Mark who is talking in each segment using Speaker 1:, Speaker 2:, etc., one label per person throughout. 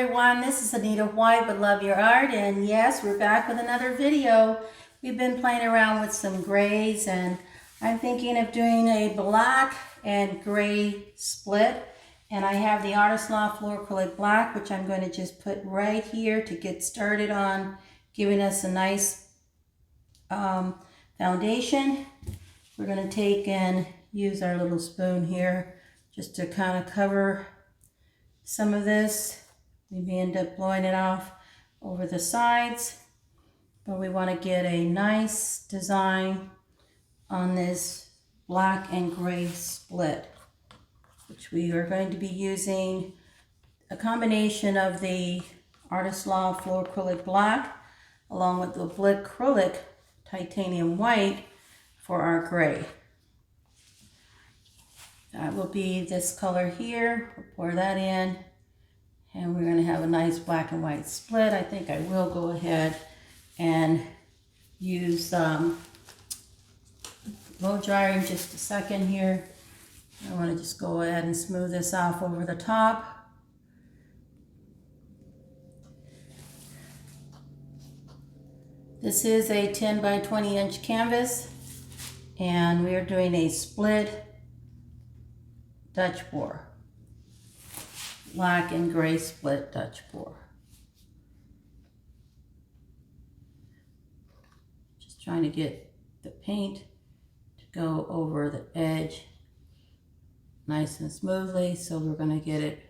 Speaker 1: everyone, this is Anita White with Love Your Art, and yes, we're back with another video. We've been playing around with some grays, and I'm thinking of doing a black and gray split. And I have the Artist Loft Floetrol black, which I'm going to just put right here to get started on giving us a nice foundation. We're going to take and use our little spoon here just to kind of cover some of this. Maybe end up blowing it off over the sides, but we want to get a nice design on this black and gray split, which we are going to be using a combination of the Artist Loft Floetrol black along with the Blickrylic titanium white for our gray. That will be this color here. We'll pour that in. And we're going to have a nice black and white split. I think I will go ahead and use blow dryer in just a second here. I want to just go ahead and smooth this off over the top. This is a 10 by 20 inch canvas, and we are doing a split Dutch board. Black and gray split Dutch board. Just trying to get the paint to go over the edge nice and smoothly, so we're going to get it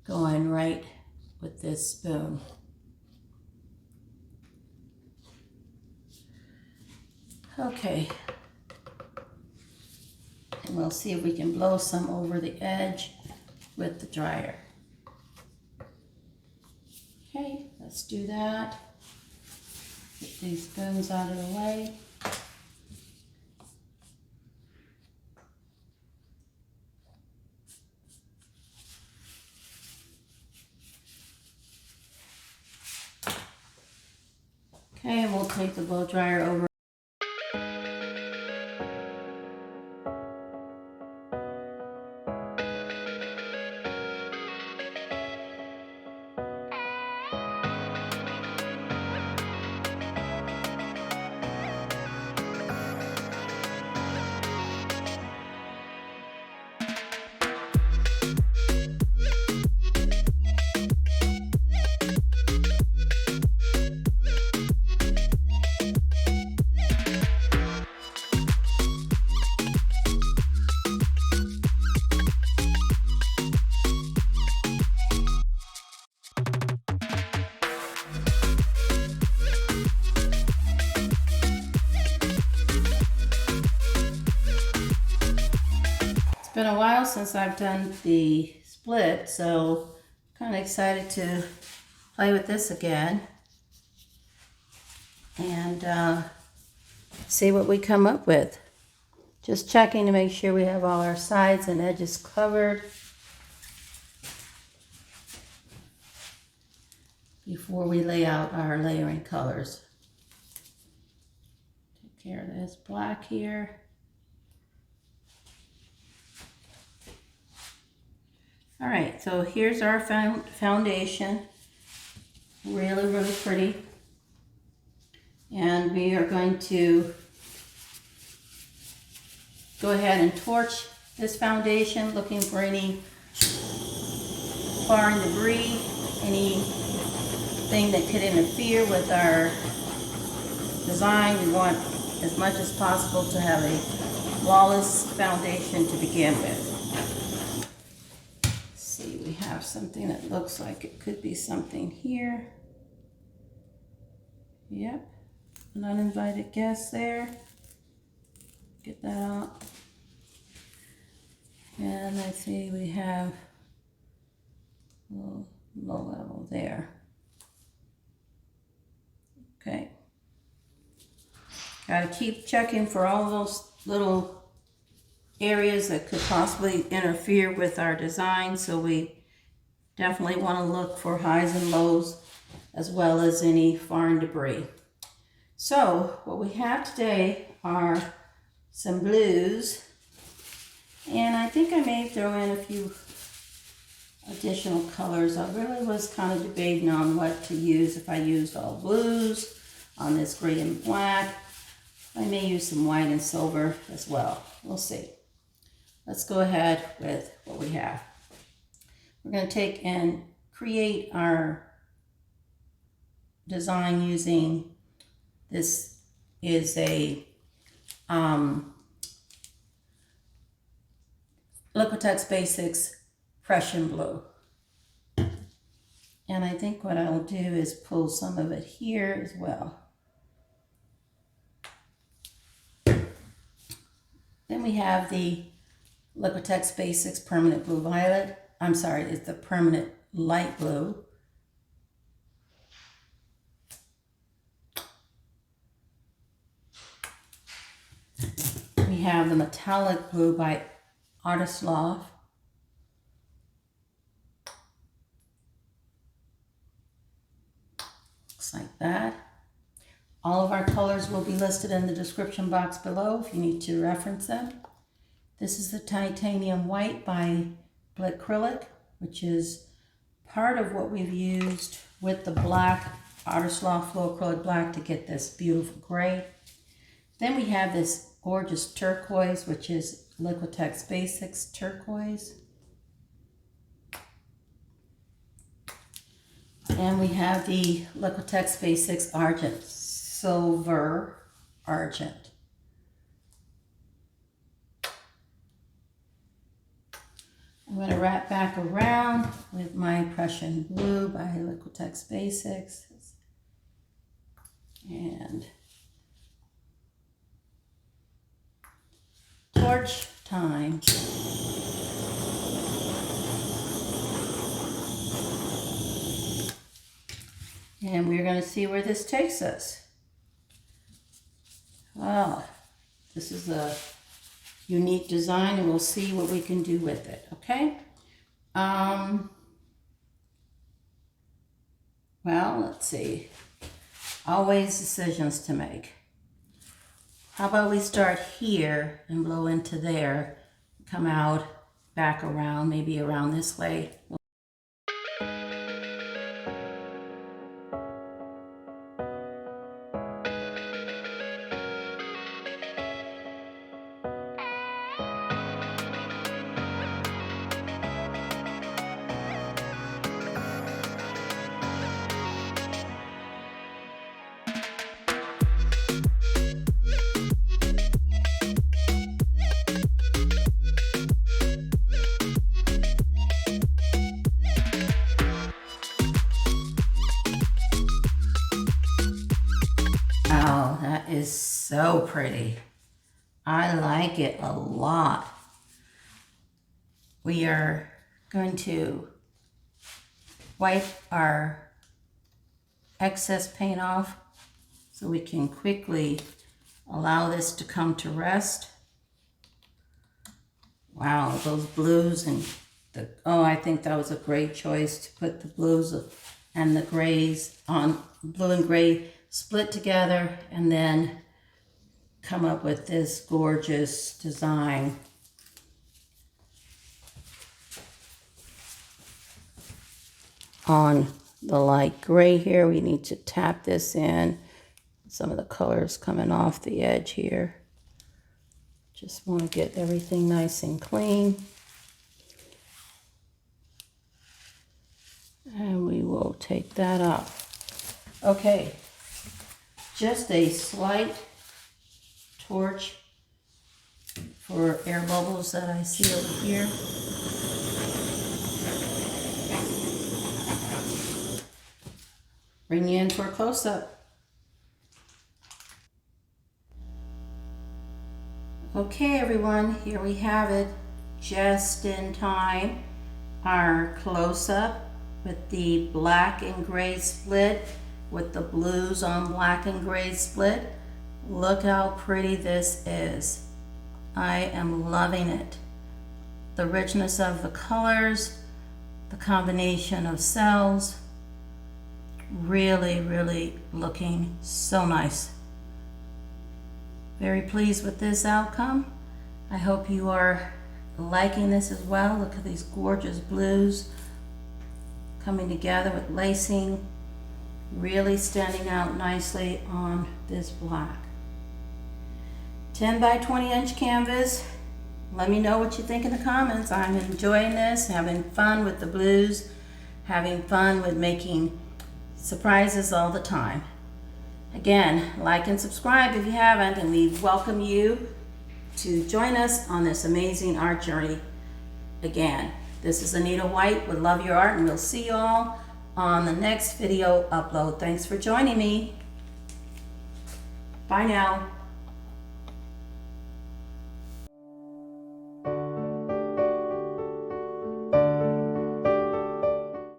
Speaker 1: going right with this spoon. Okay, and we'll see if we can blow some over the edge with the dryer. Okay, let's do that. Get these spoons out of the way. Okay, and we'll take the blow dryer over. It's been a while since I've done the split, so I'm kind of excited to play with this again and see what we come up with. Just checking to make sure we have all our sides and edges covered before we lay out our layering colors. Take care of this black here. All right, so here's our foundation. Really, really pretty. And we are going to go ahead and torch this foundation, looking for any foreign debris, anything that could interfere with our design. We want as much as possible to have a flawless foundation to begin with. We have something that looks like it could be something here. Yep, an uninvited guest there. Get that out. And let's see, we have a little low level there. Okay. Got to keep checking for all those little areas that could possibly interfere with our design, so we definitely want to look for highs and lows as well as any foreign debris. So what we have today are some blues, and I think I may throw in a few additional colors. I really was kind of debating on what to use, if I used all blues on this gray and black. I may use some white and silver as well. We'll see. Let's go ahead with what we have. We're going to take and create our design using, this is a Liquitex Basics Prussian blue. And I think what I'll do is pull some of it here as well. Then we have the Liquitex Basics Permanent Blue Violet. I'm sorry, it's the Permanent Light Blue. We have the Metallic Blue by Loft. Looks like that. All of our colors will be listed in the description box below if you need to reference them. This is the Titanium White by Blickrylic, which is part of what we've used with the black Loft Floetrol black to get this beautiful gray. Then we have this gorgeous turquoise, which is Liquitex Basics Turquoise. And we have the Liquitex Basics Argent, Silver Argent. I'm going to wrap back around with my Prussian Blue by Liquitex Basics. And torch time. And we're going to see where this takes us. Wow, this is a unique design, and we'll see what we can do with it, okay? Well, let's see. Always decisions to make. How about we start here and blow into there, come out, back around, maybe around this way. Wow, that is so pretty. I like it a lot. We are going to wipe our excess paint off so we can quickly allow this to come to rest. Wow, those blues and I think that was a great choice to put the blues and the grays on, blue and gray split together, and then come up with this gorgeous design. On the light gray here, we need to tap this in. Some of the colors coming off the edge here. Just want to get everything nice and clean. And we will take that off. Okay, just a slight torch for air bubbles that I see over here. Bring you in for a close-up. Okay, everyone, here we have it, just in time. Our close-up with the black and gray split, with the blues on black and gray split. Look how pretty this is. I am loving it. The richness of the colors, the combination of cells, really, really looking so nice. Very pleased with this outcome. I hope you are liking this as well. Look at these gorgeous blues coming together with lacing, really standing out nicely on this black. 10 by 20 inch canvas. Let me know what you think in the comments. I'm enjoying this, having fun with the blues, having fun with making surprises all the time. Again, like and subscribe if you haven't, and we welcome you to join us on this amazing art journey. Again, this is Anita White with Love Your Art, and we'll see you all on the next video upload. Thanks for joining me. Bye now.